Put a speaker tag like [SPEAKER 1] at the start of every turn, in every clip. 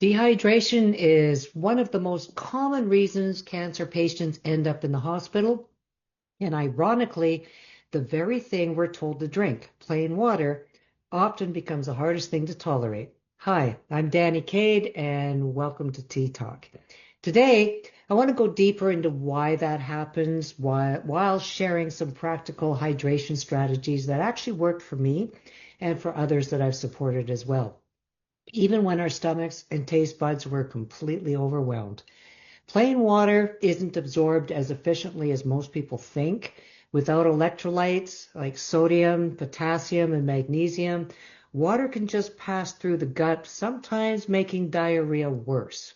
[SPEAKER 1] Dehydration is one of the most common reasons cancer patients end up in the hospital. And ironically, the very thing we're told to drink, plain water, often becomes the hardest thing to tolerate. Hi, I'm Danny Cade, and welcome to Tea Talk. Today, I want to go deeper into why that happens while sharing some practical hydration strategies that actually worked for me and for others that I've supported as well, even when our stomachs and taste buds were completely overwhelmed. Plain water isn't absorbed as efficiently as most people think. Without electrolytes like sodium, potassium, and magnesium, water can just pass through the gut, sometimes making diarrhea worse.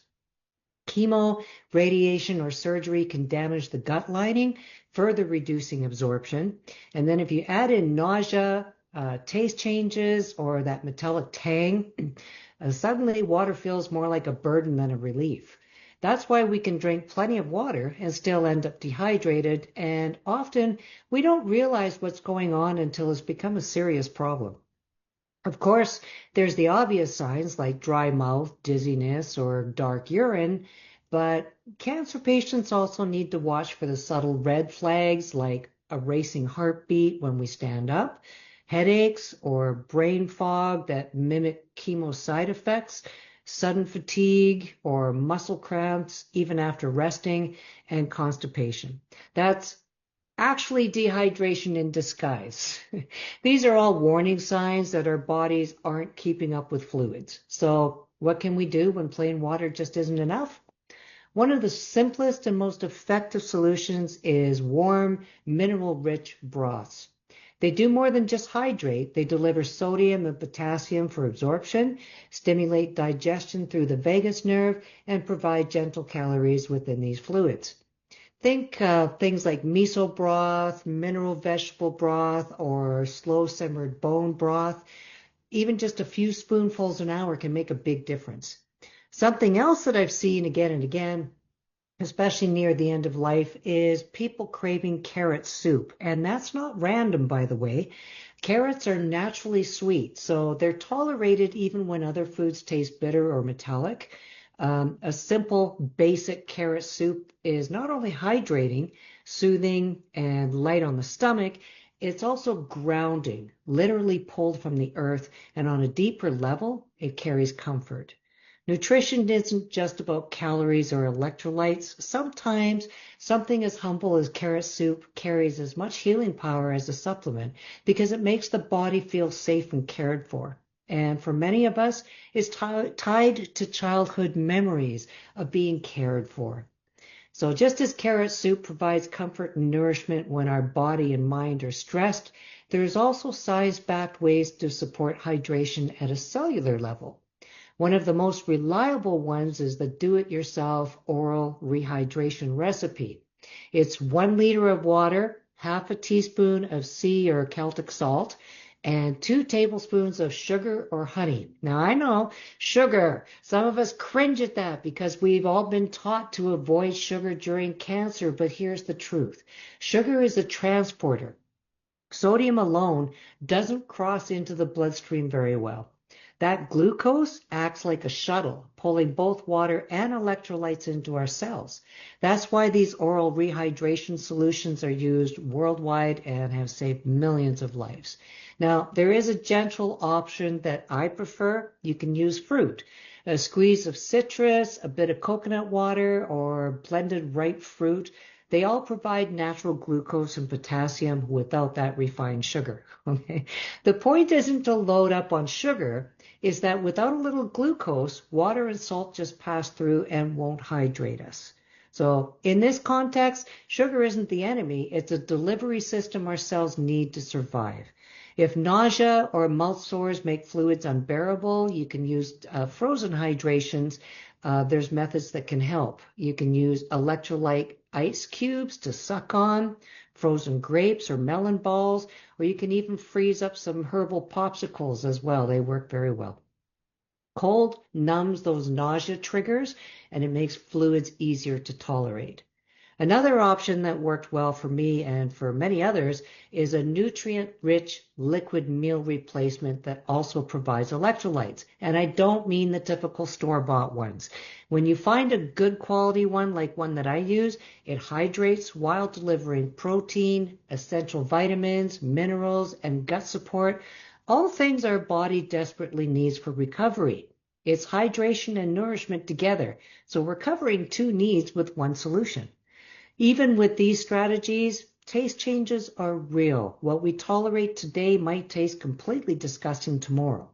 [SPEAKER 1] Chemo, radiation, or surgery can damage the gut lining, further reducing absorption. And then if you add in nausea, taste changes, or that metallic tang, suddenly water feels more like a burden than a relief. That's why we can drink plenty of water and still end up dehydrated, and often we don't realize what's going on until it's become a serious problem. Of course, there's the obvious signs like dry mouth, dizziness, or dark urine, but cancer patients also need to watch for the subtle red flags like a racing heartbeat when we stand up, headaches or brain fog that mimic chemo side effects, sudden fatigue or muscle cramps even after resting, and constipation. That's actually dehydration in disguise. These are all warning signs that our bodies aren't keeping up with fluids. So what can we do when plain water just isn't enough? One of the simplest and most effective solutions is warm, mineral-rich broths. They do more than just hydrate. They deliver sodium and potassium for absorption, stimulate digestion through the vagus nerve, and provide gentle calories within these fluids. Think things like miso broth, mineral vegetable broth, or slow simmered bone broth. Even just a few spoonfuls an hour can make a big difference. Something else that I've seen again and again, especially near the end of life, is people craving carrot soup. And that's not random, by the way. Carrots are naturally sweet, so they're tolerated even when other foods taste bitter or metallic. A simple, basic carrot soup is not only hydrating, soothing, and light on the stomach, it's also grounding, literally pulled from the earth, and on a deeper level, it carries comfort. Nutrition isn't just about calories or electrolytes. Sometimes something as humble as carrot soup carries as much healing power as a supplement because it makes the body feel safe and cared for. And for many of us, is tied to childhood memories of being cared for. So just as carrot soup provides comfort and nourishment when our body and mind are stressed, there's also science-backed ways to support hydration at a cellular level. One of the most reliable ones is the do-it-yourself oral rehydration recipe. It's 1 liter of water, half a teaspoon of sea or Celtic salt, and 2 tablespoons of sugar or honey. Now I know, sugar. Some of us cringe at that because we've all been taught to avoid sugar during cancer, but here's the truth. Sugar is a transporter. Sodium alone doesn't cross into the bloodstream very well. That glucose acts like a shuttle, pulling both water and electrolytes into our cells. That's why these oral rehydration solutions are used worldwide and have saved millions of lives. Now, there is a gentle option that I prefer. You can use fruit. A squeeze of citrus, a bit of coconut water, or blended ripe fruit. They all provide natural glucose and potassium without that refined sugar. Okay. The point isn't to load up on sugar, is that without a little glucose, water and salt just pass through and won't hydrate us. So in this context, sugar isn't the enemy. It's a delivery system our cells need to survive. If nausea or mouth sores make fluids unbearable, you can use frozen hydrations. There's methods that can help. You can use electrolyte ice cubes to suck on, frozen grapes or melon balls, or you can even freeze up some herbal popsicles as well. They work very well. Cold numbs those nausea triggers and it makes fluids easier to tolerate. Another option that worked well for me and for many others is a nutrient-rich liquid meal replacement that also provides electrolytes. And I don't mean the typical store-bought ones. When you find a good quality one, like one that I use, it hydrates while delivering protein, essential vitamins, minerals, and gut support, all things our body desperately needs for recovery. It's hydration and nourishment together, so we're covering two needs with one solution. Even with these strategies, taste changes are real. What we tolerate today might taste completely disgusting tomorrow.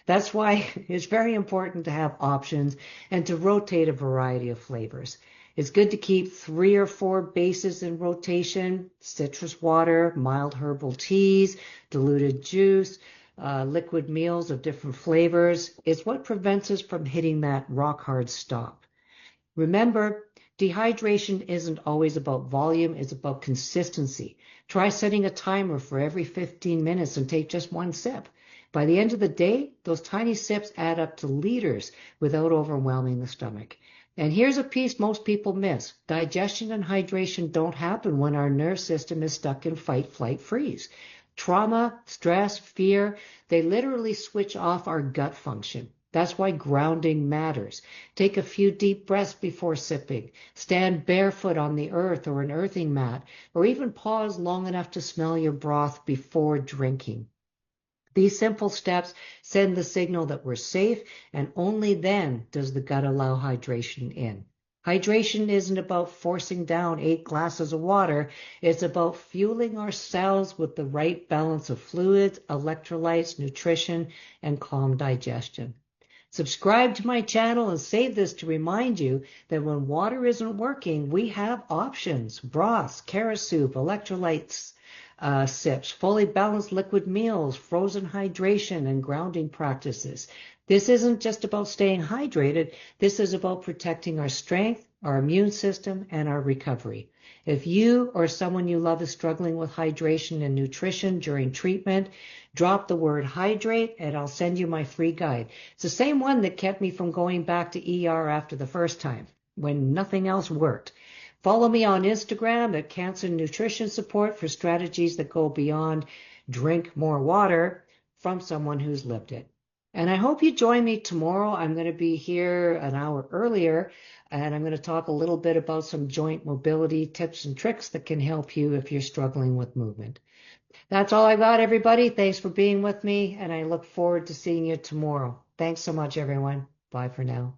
[SPEAKER 1] That's why it's very important to have options and to rotate a variety of flavors. It's good to keep 3 or 4 bases in rotation: citrus water, mild herbal teas, diluted juice, liquid meals of different flavors. It's what prevents us from hitting that rock hard stop. Remember, dehydration isn't always about volume, it's about consistency. Try setting a timer for every 15 minutes and take just one sip. By the end of the day, those tiny sips add up to liters without overwhelming the stomach. And here's a piece most people miss. Digestion and hydration don't happen when our nerve system is stuck in fight, flight, freeze. Trauma, stress, fear, they literally switch off our gut function. That's why grounding matters. Take a few deep breaths before sipping. Stand barefoot on the earth or an earthing mat, or even pause long enough to smell your broth before drinking. These simple steps send the signal that we're safe, and only then does the gut allow hydration in. Hydration isn't about forcing down 8 glasses of water. It's about fueling our cells with the right balance of fluids, electrolytes, nutrition, and calm digestion. Subscribe to my channel and save this to remind you that when water isn't working, we have options: broths, carrot soup, electrolytes, sips, fully balanced liquid meals, frozen hydration, and grounding practices. This isn't just about staying hydrated. This is about protecting our strength, our immune system, and our recovery. If you or someone you love is struggling with hydration and nutrition during treatment, drop the word hydrate and I'll send you my free guide. It's the same one that kept me from going back to ER after the first time, when nothing else worked. Follow me on Instagram at Cancer Nutrition Support for strategies that go beyond drink more water from someone who's lived it. And I hope you join me tomorrow. I'm going to be here an hour earlier, and I'm going to talk a little bit about some joint mobility tips and tricks that can help you if you're struggling with movement. That's all I got, everybody. Thanks for being with me, and I look forward to seeing you tomorrow. Thanks so much, everyone. Bye for now.